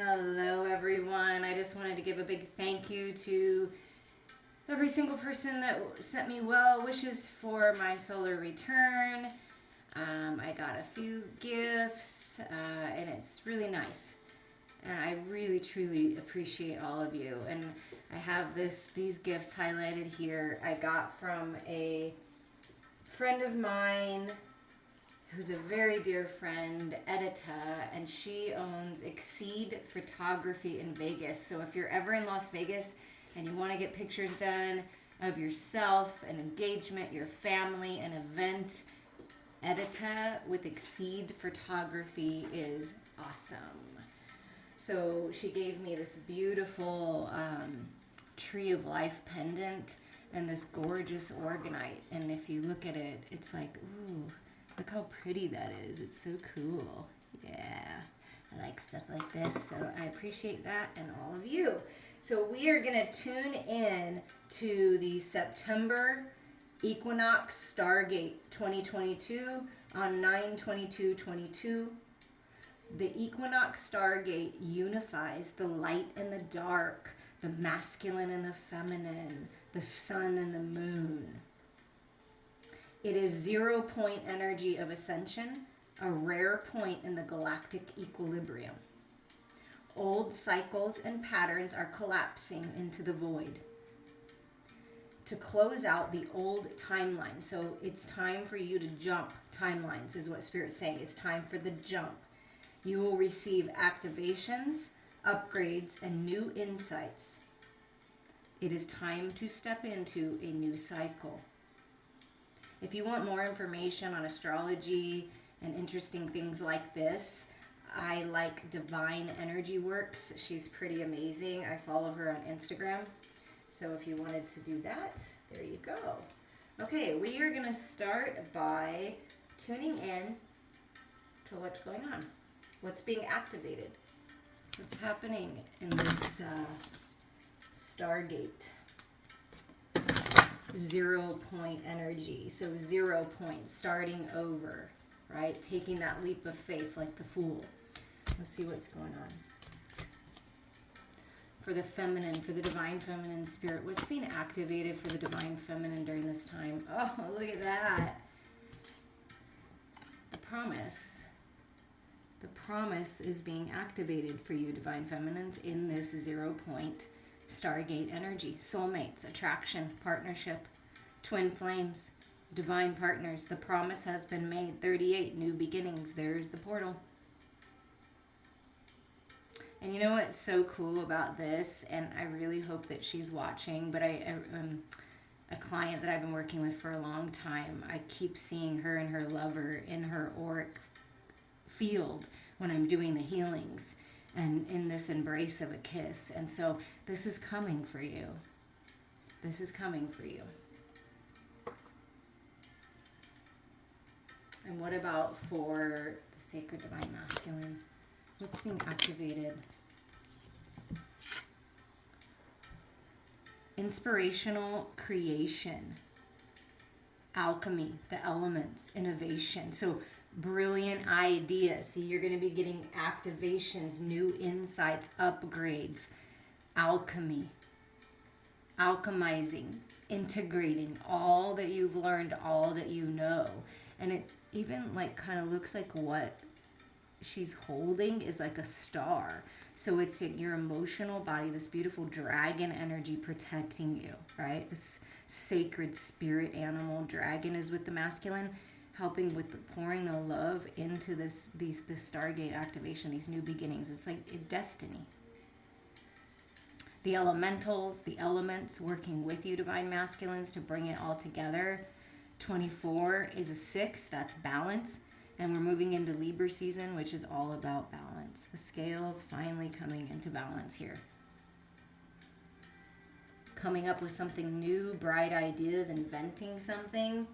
Hello, everyone. I just wanted to give a big thank you to every single person that sent me well wishes for my solar return. I got a few gifts, and it's really nice. And I really, truly appreciate all of you. And I have these gifts highlighted here. I got from a friend of mine who's a very dear friend, Edita, and she owns Exceed Photography in Vegas. So if you're ever in Las Vegas and you want to get pictures done of yourself, an engagement, your family, an event, Edita with Exceed Photography is awesome. So she gave me this beautiful Tree of Life pendant and this gorgeous organite. And if you look at it, it's like, ooh, look how pretty that is. It's so cool. Yeah, I like stuff like this. So I appreciate that and all of you. So we are going to tune in to the September Equinox Stargate 2022 on 9/22/22. The Equinox Stargate unifies the light and the dark, the masculine and the feminine, the sun and the moon. It is 0 point energy of ascension, a rare point in the galactic equilibrium. Old cycles and patterns are collapsing into the void to close out the old timeline. So it's time for you to jump timelines, is what Spirit's saying. It's time for the jump. You will receive activations, upgrades, and new insights. It is time to step into a new cycle. If you want more information on astrology and interesting things like this, I like Divine Energy Works. She's pretty amazing. I follow her on Instagram. So if you wanted to do that, there you go. Okay, we are going to start by tuning in to what's going on. What's being activated? What's happening in this Stargate? 0 point energy. So 0 point, starting over, right? Taking that leap of faith like the fool. Let's see what's going on. For the feminine, for the divine feminine spirit, what's being activated for the divine feminine during this time? Oh, look at that. The promise. The promise is being activated for you, divine feminines, in this 0 point Stargate energy. Soulmates, attraction, partnership, twin flames, divine partners. The promise has been made. 38, new beginnings. There's the portal. And you know what's so cool about this, and I really hope that she's watching, but a client that I've been working with for a long time, I keep seeing her and her lover in her auric field when I'm doing the healings and in this embrace of a kiss. And so this is coming for you. This is coming for you. And what about for the sacred divine masculine? What's being activated? Inspirational creation, alchemy, the elements, innovation. So brilliant ideas. See, you're going to be getting activations, new insights, upgrades, alchemy, alchemizing, integrating all that you've learned, all that you know. And it's even like kind of looks like what she's holding is like a star. So it's your emotional body, this beautiful dragon energy protecting you, right? This sacred spirit animal. Dragon is with the masculine, helping with the pouring the love into this Stargate activation, these new beginnings. It's like a destiny. The elementals, the elements working with you, divine masculines, to bring it all together. 24 is a 6, that's balance. And we're moving into Libra season, which is all about balance. The scales finally coming into balance here. Coming up with something new, bright ideas, inventing something.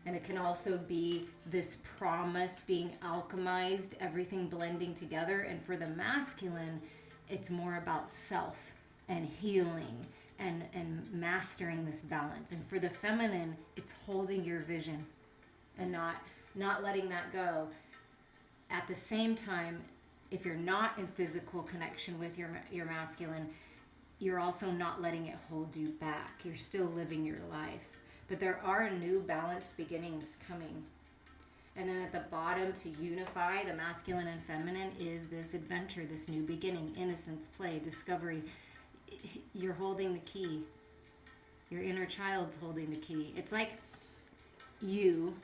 And it can also be this promise being alchemized, everything blending together. And for the masculine, it's more about self and healing and mastering this balance. And for the feminine, it's holding your vision and not letting that go. At the same time, if you're not in physical connection with your masculine, you're also not letting it hold you back. You're still living your life. But there are new balanced beginnings coming. And then at the bottom, to unify the masculine and feminine, is this adventure, this new beginning, innocence, play, discovery. You're holding the key. Your inner child's holding the key. It's like you,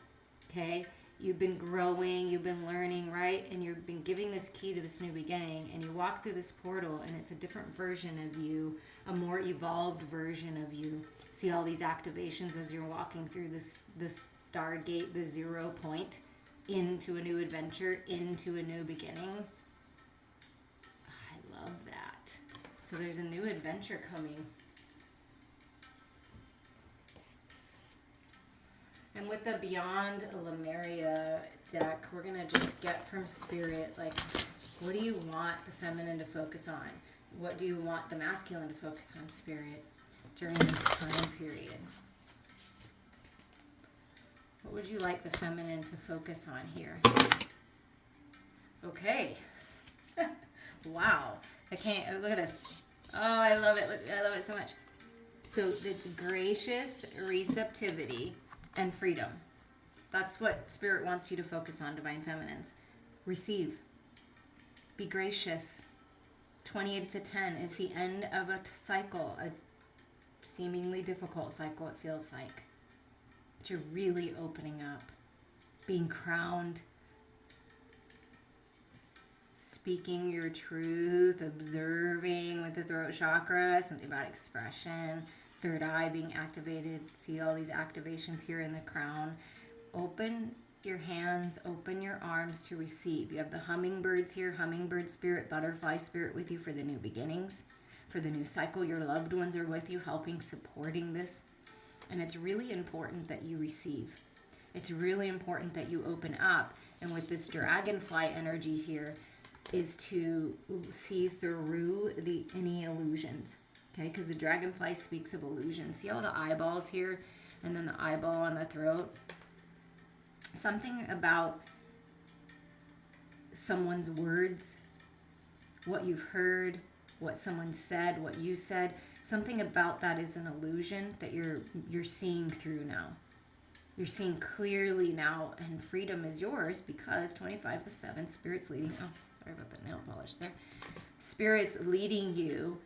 okay? You've been growing, you've been learning, right? And you've been giving this key to this new beginning, and you walk through this portal, and it's a different version of you, a more evolved version of you. See all these activations as you're walking through this Stargate, the 0 point, into a new adventure, into a new beginning. I love that. So there's a new adventure coming. And with the Beyond Lemuria deck, we're going to just get from Spirit, like, what do you want the feminine to focus on? What do you want the masculine to focus on, Spirit, during this time period? What would you like the feminine to focus on here? Okay. Wow. I can't, look at this. Oh, I love it. Look, I love it so much. So it's gracious receptivity and freedom. That's what Spirit wants you to focus on, Divine Feminines. Receive. Be gracious. 28 to 10 is the end of a cycle, a seemingly difficult cycle, it feels like. But you're really opening up, being crowned, speaking your truth, observing with the throat chakra, something about expression, third eye being activated. See all these activations here in the crown. Open your hands, open your arms to receive. You have the hummingbirds here, hummingbird spirit, butterfly spirit with you for the new beginnings, for the new cycle. Your loved ones are with you, helping, supporting this. And it's really important that you receive. It's really important that you open up. And with this dragonfly energy here is to see through any illusions. Okay, because the dragonfly speaks of illusion. See all the eyeballs here, and then the eyeball on the throat? Something about someone's words, what you've heard, what someone said, what you said. Something about that is an illusion that you're seeing through now. You're seeing clearly now, and freedom is yours because 25 to 7, Spirit's leading. Oh, sorry about the nail polish there. Spirit's leading you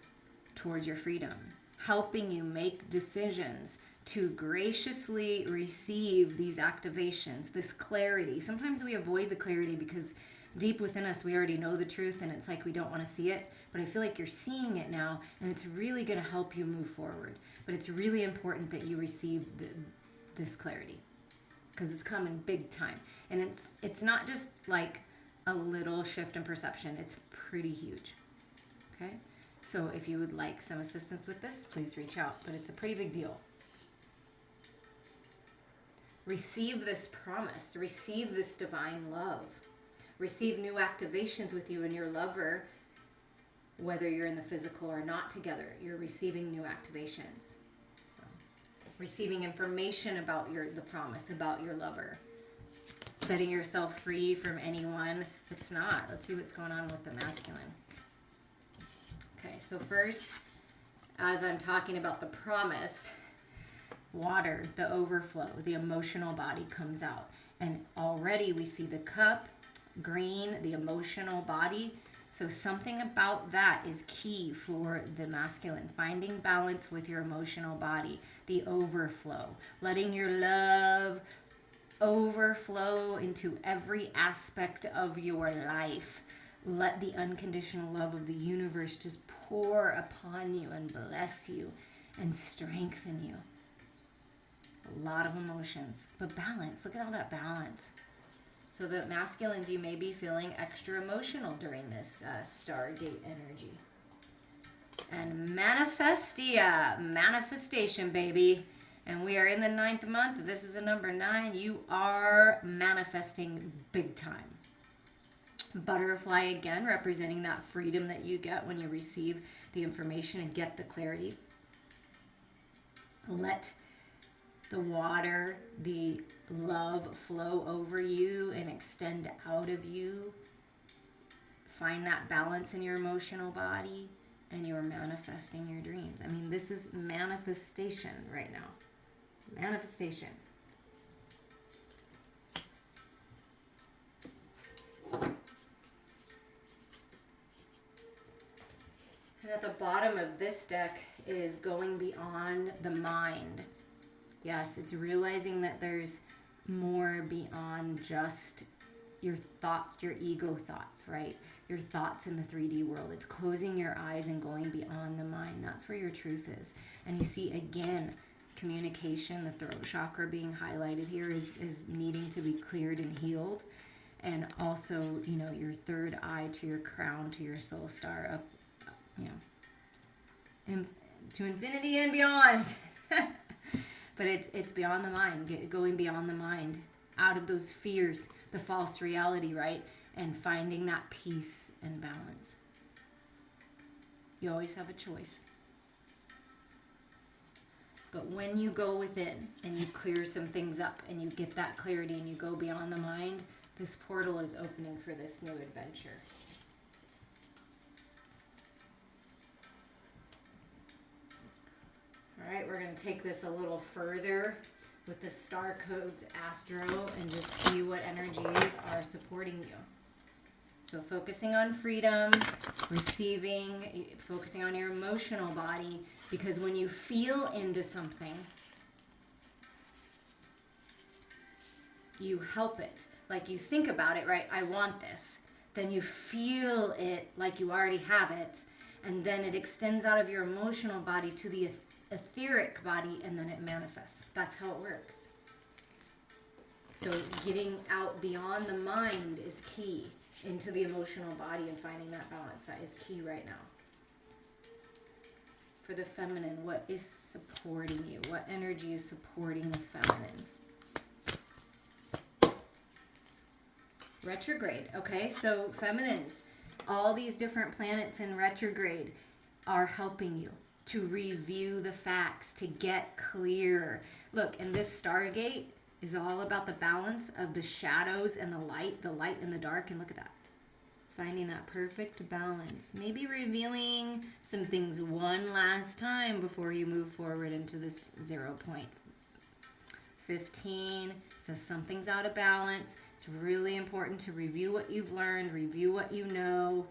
towards your freedom, helping you make decisions to graciously receive these activations, this clarity. Sometimes we avoid the clarity because deep within us we already know the truth and it's like we don't want to see it, but I feel like you're seeing it now and it's really going to help you move forward. But it's really important that you receive this clarity because it's coming big time. And it's not just like a little shift in perception, it's pretty huge. Okay? So if you would like some assistance with this, please reach out. But it's a pretty big deal. Receive this promise. Receive this divine love. Receive new activations with you and your lover, whether you're in the physical or not together. You're receiving new activations. So, receiving information about the promise, about your lover. Setting yourself free from anyone that's not. Let's see what's going on with the masculine. Okay, so first, as I'm talking about the promise, water, the overflow, the emotional body comes out. And already we see the cup, green, the emotional body. So something about that is key for the masculine. Finding balance with your emotional body, the overflow, letting your love overflow into every aspect of your life. Let the unconditional love of the universe just pour upon you and bless you and strengthen you. A lot of emotions, but balance. Look at all that balance. So the masculines, you may be feeling extra emotional during this Stargate energy. And Manifestia, manifestation, baby. And we are in the 9th month. This is a number 9. You are manifesting big time. Butterfly again, representing that freedom that you get when you receive the information and get the clarity. Let the water, the love flow over you and extend out of you. find that balance in your emotional body, and you're manifesting your dreams. I mean, this is manifestation right now. Manifestation. And at the bottom of this deck is going beyond the mind. Yes, it's realizing that there's more beyond just your thoughts, your ego thoughts, right? Your thoughts in the 3D world. It's closing your eyes and going beyond the mind. That's where your truth is. And you see, again, communication, the throat chakra being highlighted here is needing to be cleared and healed. And also, you know, your third eye to your crown, to your soul star, up, you know, and to infinity and beyond. But it's beyond the mind, going beyond the mind, out of those fears, the false reality, right? And finding that peace and balance. You always have a choice. But when you go within and you clear some things up and you get that clarity and you go beyond the mind, this portal is opening for this new adventure. All right, we're going to take this a little further with the star codes astro and just see what energies are supporting you. So focusing on freedom, receiving, focusing on your emotional body, because when you feel into something, you help it. Like you think about it, right? I want this. Then you feel it like you already have it. And then it extends out of your emotional body to the etheric body, and then it manifests. That's how it works. So getting out beyond the mind is key into the emotional body and finding that balance. That is key right now. For the feminine, what is supporting you? What energy is supporting the feminine? Retrograde. Okay, so feminines, all these different planets in retrograde are helping you to review the facts, to get clear. Look, and this Stargate is all about the balance of the shadows and the light and the dark. And look at that. Finding that perfect balance. Maybe reviewing some things one last time before you move forward into this 0 point. 15 says something's out of balance. It's really important to review what you've learned, review what you know,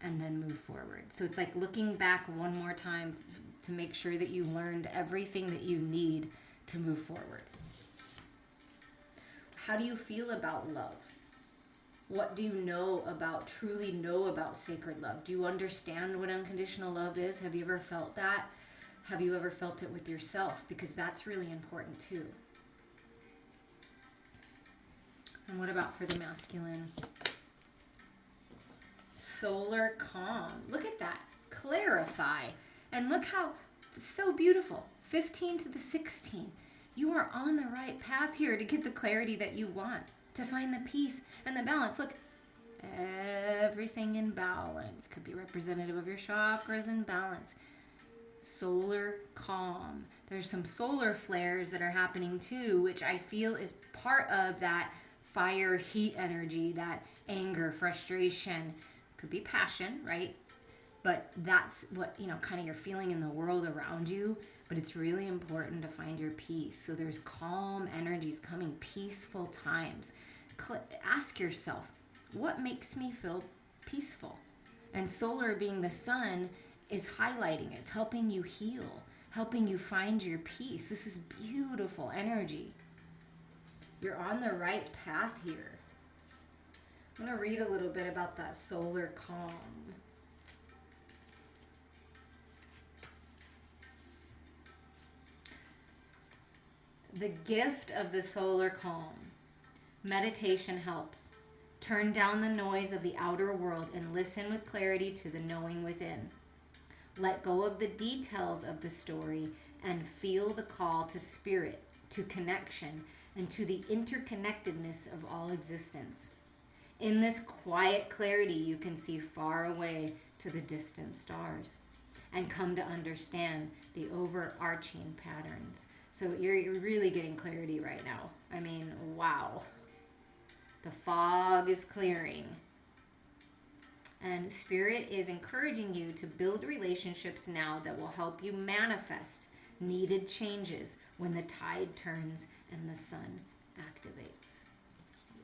and then move forward. So it's like looking back one more time to make sure that you learned everything that you need to move forward. How do you feel about love? What do you truly know about sacred love? Do you understand what unconditional love is? Have you ever felt that? Have you ever felt it with yourself? Because that's really important too. And what about for the masculine? Solar calm. Look at that. Clarify. And look how it's so beautiful. 15 to the 16. You are on the right path here to get the clarity that you want, to find the peace and the balance. Look, everything in balance. Could be representative of your chakras in balance. Solar calm. There's some solar flares that are happening too, which I feel is part of that fire, heat energy, that anger, frustration. Could be passion, right? But that's what, kind of you're feeling in the world around you. But it's really important to find your peace. So there's calm energies coming, peaceful times. Ask yourself, what makes me feel peaceful? And solar, being the sun, is highlighting it. It's helping you heal, helping you find your peace. This is beautiful energy. You're on the right path here. I'm going to read a little bit about that solar calm. The gift of the solar calm. Meditation helps. Turn down the noise of the outer world and listen with clarity to the knowing within. Let go of the details of the story and feel the call to spirit, to connection, and to the interconnectedness of all existence. In this quiet clarity, you can see far away to the distant stars and come to understand the overarching patterns. So you're really getting clarity right now. I mean, wow. The fog is clearing. And Spirit is encouraging you to build relationships now that will help you manifest needed changes when the tide turns and the sun activates.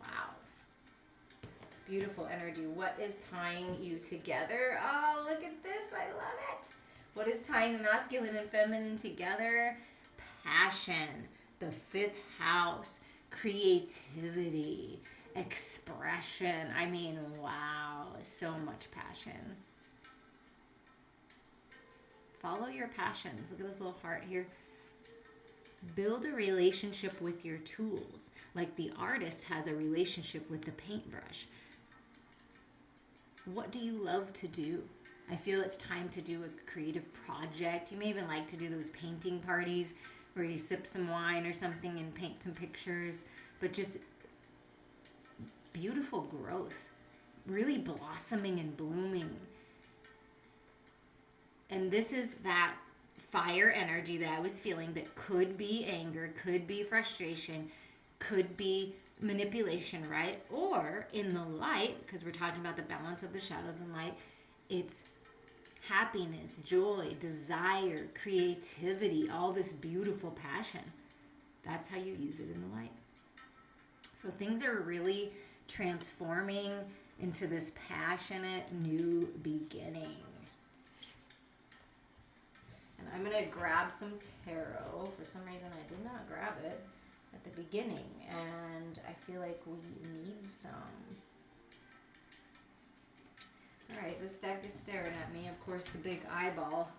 Wow. Beautiful energy. What is tying you together? Oh, look at this. I love it. What is tying the masculine and feminine together? Passion, the fifth house, creativity, expression. I mean, wow, so much passion. Follow your passions. Look at this little heart here. Build a relationship with your tools, like the artist has a relationship with the paintbrush. What do you love to do? I feel it's time to do a creative project. You may even like to do those painting parties where you sip some wine or something and paint some pictures, but just beautiful growth, really blossoming and blooming. And this is that fire energy that I was feeling that could be anger, could be frustration, could be manipulation, right? Or in the light, because we're talking about the balance of the shadows and light, it's happiness, joy, desire, creativity, all this beautiful passion. That's how you use it in the light. So things are really transforming into this passionate new beginning. And I'm going to grab some tarot. For some reason, I did not grab it at the beginning, and I feel like we need some. All right, this deck is staring at me. Of course, the big eyeball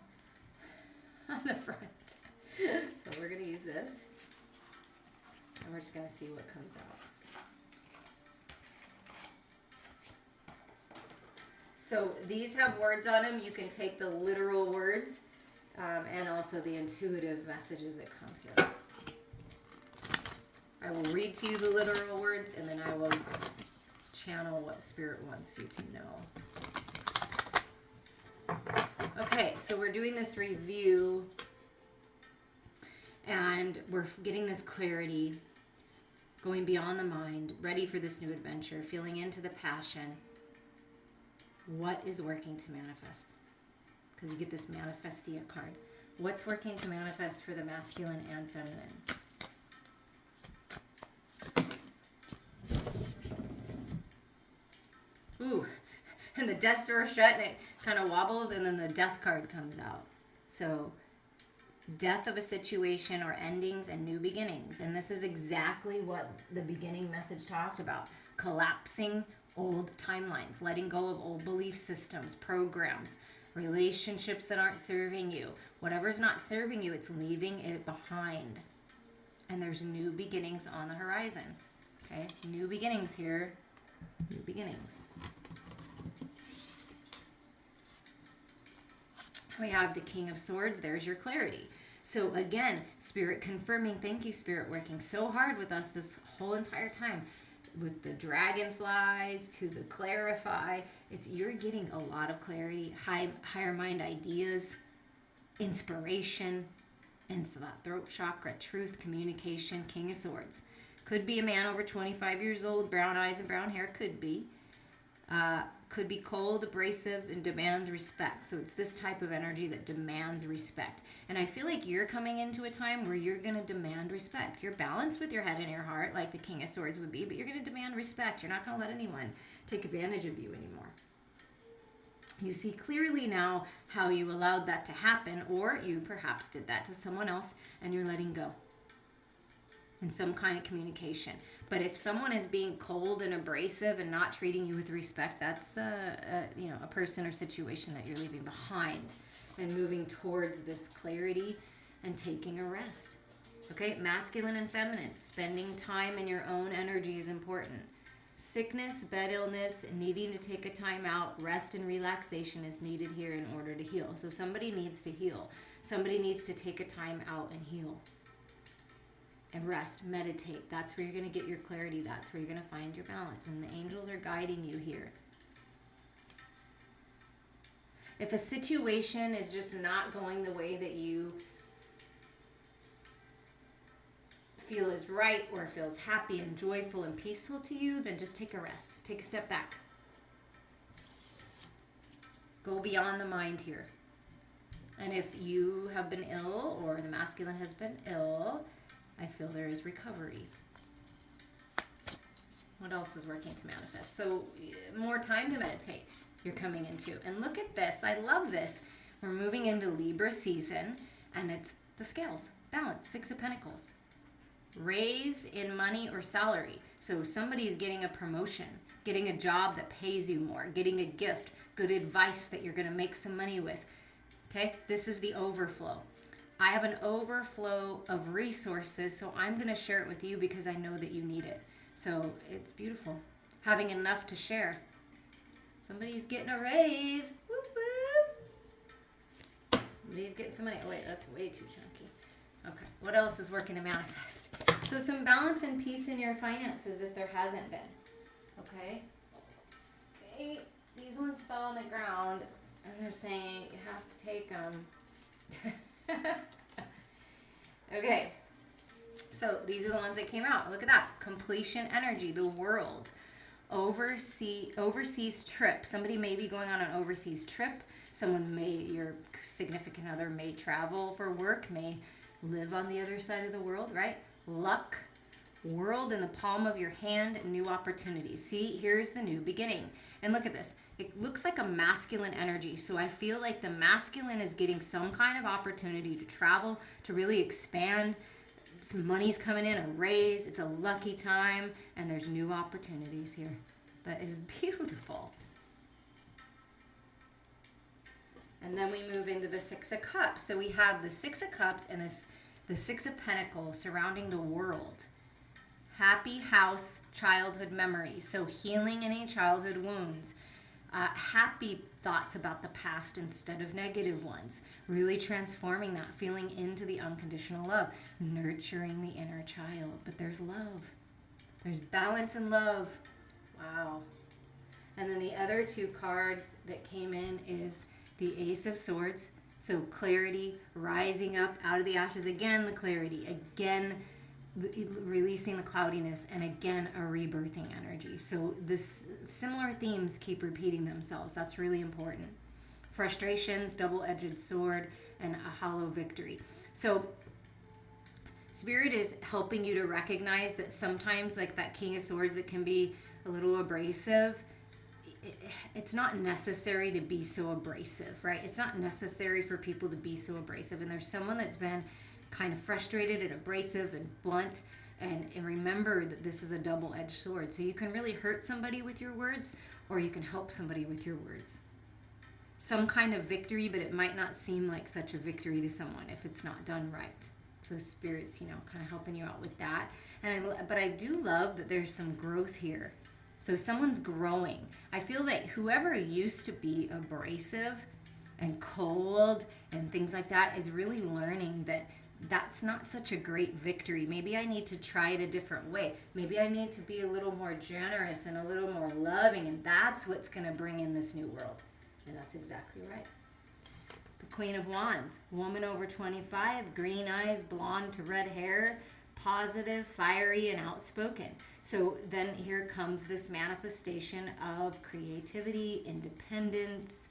on the front. So we're going to use this, and we're just going to see what comes out. So these have words on them. You can take the literal words and also the intuitive messages that come through. I will read to you the literal words, and then I will channel what Spirit wants you to know. Okay, so we're doing this review, and we're getting this clarity, going beyond the mind, ready for this new adventure, feeling into the passion. What is working to manifest? Because you get this Manifestia card. What's working to manifest for the masculine and feminine? Ooh, and the death door shut and it kind of wobbled, and then the death card comes out. So death of a situation or endings and new beginnings. And this is exactly what the beginning message talked about. Collapsing old timelines, letting go of old belief systems, programs, relationships that aren't serving you. Whatever's not serving you, it's leaving it behind. And there's new beginnings on the horizon. Okay, new beginnings here. New beginnings. We have the King of Swords. There's your clarity. So again, Spirit confirming. Thank you, Spirit, working so hard with us this whole entire time. With the dragonflies to the clarify, you're getting a lot of clarity, higher mind ideas, inspiration, and so that throat chakra, truth, communication, King of Swords. Could be a man over 25 years old, brown eyes and brown hair, could be. Could be cold, abrasive, and demands respect. So it's this type of energy that demands respect. And I feel like you're coming into a time where you're going to demand respect. You're balanced with your head and your heart, like the King of Swords would be, but you're going to demand respect. You're not going to let anyone take advantage of you anymore. You see clearly now how you allowed that to happen, or you perhaps did that to someone else, and you're letting go in some kind of communication. But if someone is being cold and abrasive and not treating you with respect, that's a person or situation that you're leaving behind and moving towards this clarity and taking a rest. Okay, masculine and feminine, spending time in your own energy is important. Sickness, bed illness, needing to take a time out, rest and relaxation is needed here in order to heal. So somebody needs to heal. Somebody needs to take a time out and heal. And rest, meditate. That's where you're going to get your clarity. That's where you're going to find your balance. And the angels are guiding you here. If a situation is just not going the way that you feel is right, or feels happy and joyful and peaceful to you, then just take a rest. Take a step back. Go beyond the mind here. And if you have been ill or the masculine has been ill, I feel there is recovery. What else is working to manifest? So more time to meditate you're coming into. And look at this. I love this. We're moving into Libra season, and it's the scales. Balance, Six of Pentacles. Raise in money or salary. So somebody's getting a promotion, getting a job that pays you more, getting a gift, good advice that you're going to make some money with. Okay, this is the overflow. I have an overflow of resources, so I'm going to share it with you because I know that you need it. So it's beautiful. Having enough to share. Somebody's getting a raise. Whoop, whoop. Somebody's getting some money. Oh, wait, that's way too chunky. Okay, what else is working to manifest? So some balance and peace in your finances if there hasn't been. Okay? Okay, these ones fell on the ground. And they're saying you have to take them. Okay. So these are the ones that came out. Look at that. Completion energy, the world. Overseas trip. Somebody may be going on an overseas trip. Your significant other may travel for work, may live on the other side of the world, right? Luck. World in the palm of your hand, new opportunities. See, here's the new beginning. And look at this. It looks like a masculine energy. So I feel like the masculine is getting some kind of opportunity to travel, to really expand. Some money's coming in, a raise. It's a lucky time. And there's new opportunities here. That is beautiful. And then we move into the Six of Cups. So we have the Six of Cups and the Six of Pentacles surrounding the world. Happy house, childhood memories. So healing any childhood wounds. Happy thoughts about the past instead of negative ones. Really transforming that, feeling into the unconditional love. Nurturing the inner child. But there's love. There's balance and love. Wow. And then the other two cards that came in is the Ace of Swords. So clarity, rising up out of the ashes. Again, the clarity. Again, releasing the cloudiness, and again a rebirthing energy. So this similar themes keep repeating themselves. That's really important. Frustrations, double-edged sword, and a hollow victory. So Spirit is helping you to recognize that sometimes, like that King of Swords that can be a little abrasive, it's not necessary to be so abrasive, right? It's not necessary for people to be so abrasive. And there's someone that's been kind of frustrated and abrasive and blunt, and remember that this is a double-edged sword. So you can really hurt somebody with your words, or you can help somebody with your words. Some kind of victory, but it might not seem like such a victory to someone if it's not done right. So Spirit's, kind of helping you out with that. But I do love that there's some growth here. So someone's growing. I feel that whoever used to be abrasive and cold and things like that is really learning that that's not such a great victory. Maybe I need to try it a different way. Maybe I need to be a little more generous and a little more loving, and that's what's going to bring in this new world. And that's exactly right. The Queen of Wands, woman over 25, green eyes, blonde to red hair, positive, fiery, and outspoken. So then here comes this manifestation of creativity, independence,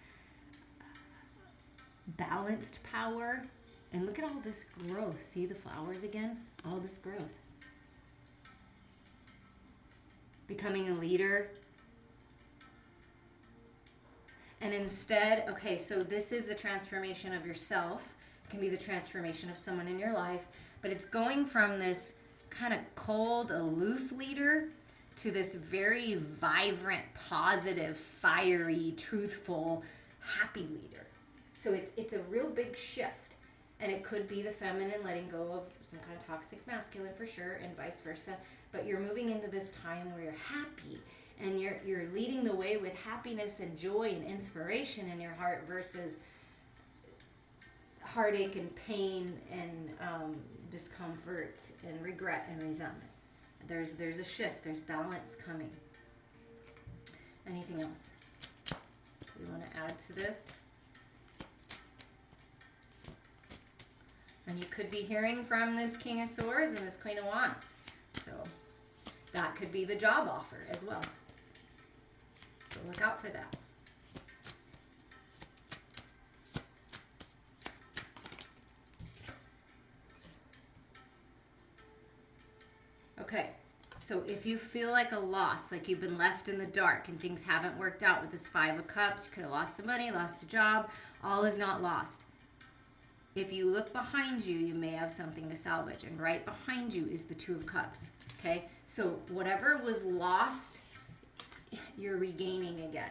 balanced power. And look at all this growth. See the flowers again? All this growth. Becoming a leader. And instead, okay, so this is the transformation of yourself. It can be the transformation of someone in your life. But it's going from this kind of cold, aloof leader to this very vibrant, positive, fiery, truthful, happy leader. So it's a real big shift. And it could be the feminine letting go of some kind of toxic masculine for sure, and vice versa. But you're moving into this time where you're happy, and you're leading the way with happiness and joy and inspiration in your heart versus heartache and pain and discomfort and regret and resentment. There's a shift. There's balance coming. Anything else you want to add to this? And you could be hearing from this King of Swords and this Queen of Wands. So that could be the job offer as well. So look out for that. So if you feel like a loss, like you've been left in the dark and things haven't worked out with this Five of Cups, you could have lost some money, lost a job, all is not lost. If you look behind you, you may have something to salvage. And right behind you is the Two of Cups. Okay? So whatever was lost, you're regaining again.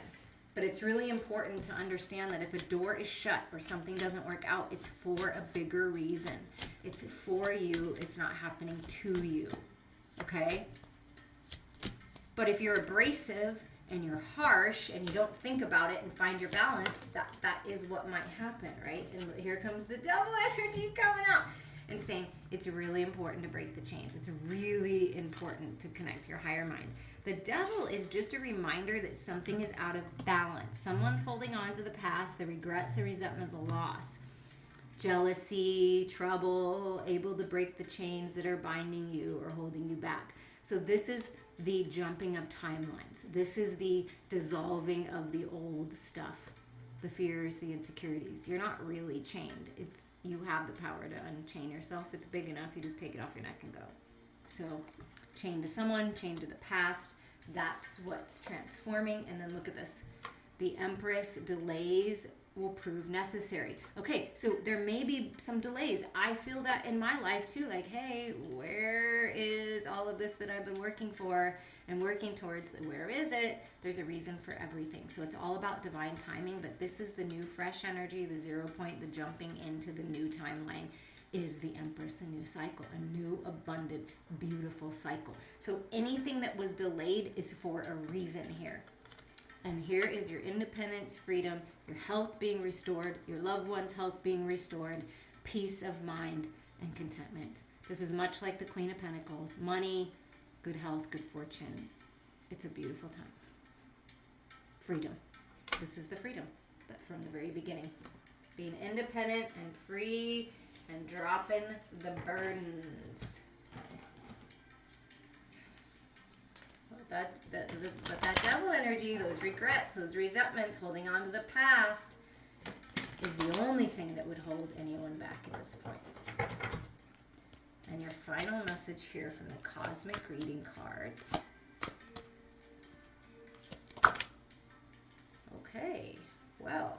But it's really important to understand that if a door is shut or something doesn't work out, it's for a bigger reason. It's for you. It's not happening to you. Okay? But if you're abrasive and you're harsh and you don't think about it and find your balance, that is what might happen, right? And here comes the devil energy coming out and saying it's really important to break the chains. It's really important to connect to your higher mind. The devil is just a reminder that something is out of balance. Someone's holding on to the past, the regrets, the resentment, the loss. Jealousy, trouble, able to break the chains that are binding you or holding you back. So this is the jumping of timelines. This is the dissolving of the old stuff, the fears, the insecurities. You're not really chained. You have the power to unchain yourself. It's big enough. You just take it off your neck and go. So chained to someone, chained to the past. That's what's transforming. And then look at this. The Empress, delays will prove necessary. Okay, so there may be some delays. I feel that in my life too, like, hey, where is all of this that I've been working for and working towards? Where is it? There's a reason for everything. So it's all about divine timing, but this is the new fresh energy, the 0 point, the jumping into the new timeline is the Empress, a new cycle, a new, abundant, beautiful cycle. So anything that was delayed is for a reason here. And here is your independence, freedom, your health being restored, your loved one's health being restored, peace of mind, and contentment. This is much like the Queen of Pentacles. Money, good health, good fortune. It's a beautiful time. Freedom. This is the freedom that from the very beginning. Being independent and free and dropping the burdens. But that devil energy, those regrets, those resentments, holding on to the past, is the only thing that would hold anyone back at this point. And your final message here from the Cosmic Reading cards. Okay, well,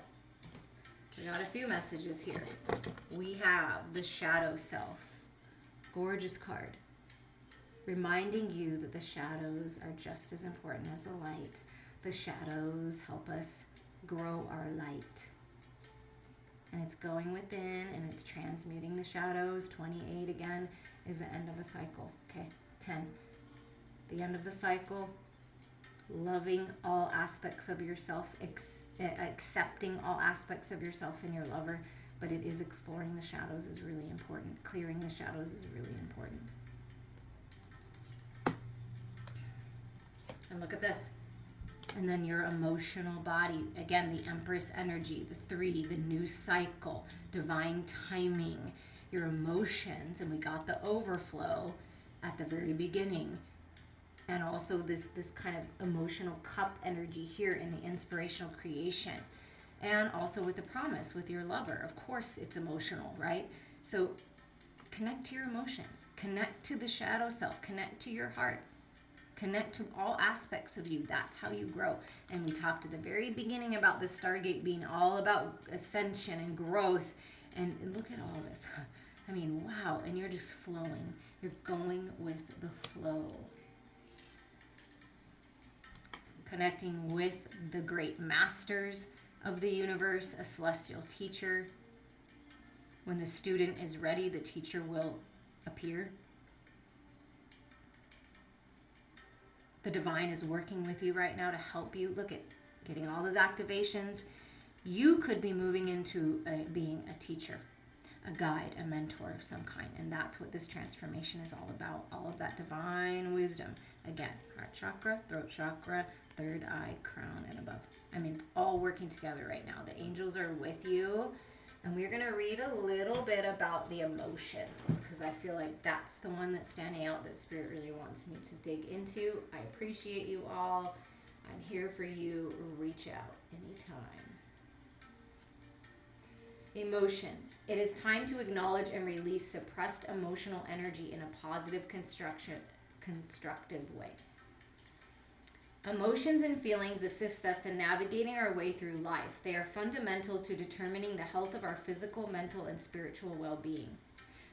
we got a few messages here. We have the Shadow Self. Gorgeous card. Reminding you that the shadows are just as important as the light. The shadows help us grow our light. And it's going within and it's transmuting the shadows. 28 again is the end of a cycle. Okay, 10. The end of the cycle. Loving all aspects of yourself. Accepting all aspects of yourself and your lover. But it is exploring the shadows is really important. Clearing the shadows is really important. And look at this. And then your emotional body. Again, the Empress energy, the 3, the new cycle, divine timing, your emotions. And we got the overflow at the very beginning. And also this kind of emotional cup energy here in the inspirational creation. And also with the promise with your lover. Of course, it's emotional, right? So connect to your emotions. Connect to the shadow self. Connect to your heart. Connect to all aspects of you. That's how you grow. And we talked at the very beginning about the Stargate being all about ascension and growth. And look at all this. I mean, wow. And you're just flowing. You're going with the flow. Connecting with the great masters of the universe, a celestial teacher. When the student is ready, the teacher will appear. The divine is working with you right now to help you. Look at getting all those activations. You could be moving into being a teacher, a guide, a mentor of some kind. And that's what this transformation is all about. All of that divine wisdom. Again, heart chakra, throat chakra, third eye, crown, and above. I mean, it's all working together right now. The angels are with you. And we're going to read a little bit about the emotions because I feel like that's the one that's standing out that Spirit really wants me to dig into. I appreciate you all. I'm here for you. Reach out anytime. Emotions. It is time to acknowledge and release suppressed emotional energy in a positive constructive way. Emotions and feelings assist us in navigating our way through life. They are fundamental to determining the health of our physical, mental, and spiritual well-being.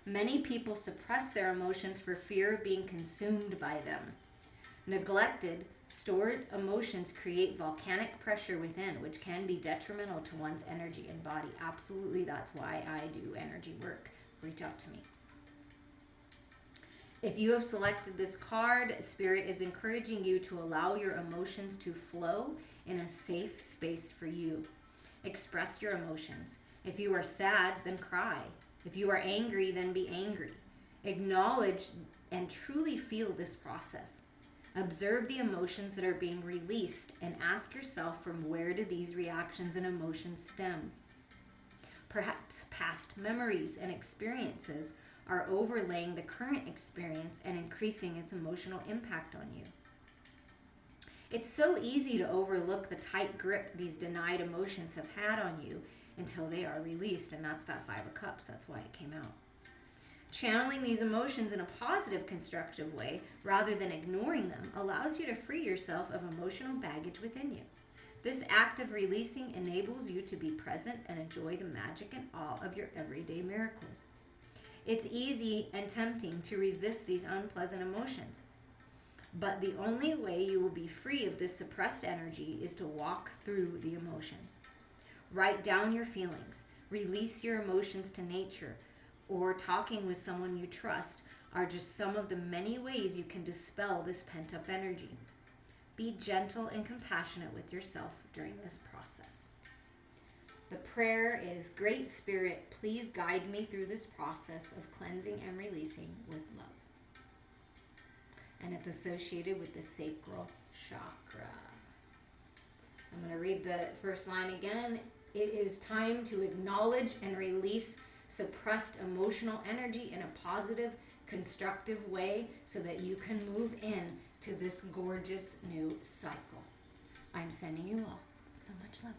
Many people suppress their emotions for fear of being consumed by them. Neglected, stored emotions create volcanic pressure within, which can be detrimental to one's energy and body. Absolutely, that's why I do energy work. Reach out to me. If you have selected this card, Spirit is encouraging you to allow your emotions to flow in a safe space for you. Express your emotions. If you are sad, then cry. If you are angry, then be angry. Acknowledge and truly feel this process. Observe the emotions that are being released and ask yourself, from where do these reactions and emotions stem? Perhaps past memories and experiences are overlaying the current experience and increasing its emotional impact on you. It's so easy to overlook the tight grip these denied emotions have had on you until they are released, and that's that Five of Cups. That's why it came out. Channeling these emotions in a positive, constructive way, rather than ignoring them, allows you to free yourself of emotional baggage within you. This act of releasing enables you to be present and enjoy the magic and awe of your everyday miracles. It's easy and tempting to resist these unpleasant emotions, but the only way you will be free of this suppressed energy is to walk through the emotions. Write down your feelings, release your emotions to nature, or talking with someone you trust are just some of the many ways you can dispel this pent-up energy. Be gentle and compassionate with yourself during this process. The prayer is, Great Spirit, please guide me through this process of cleansing and releasing with love. And it's associated with the sacral chakra. I'm going to read the first line again. It is time to acknowledge and release suppressed emotional energy in a positive, constructive way so that you can move in to this gorgeous new cycle. I'm sending you all so much love.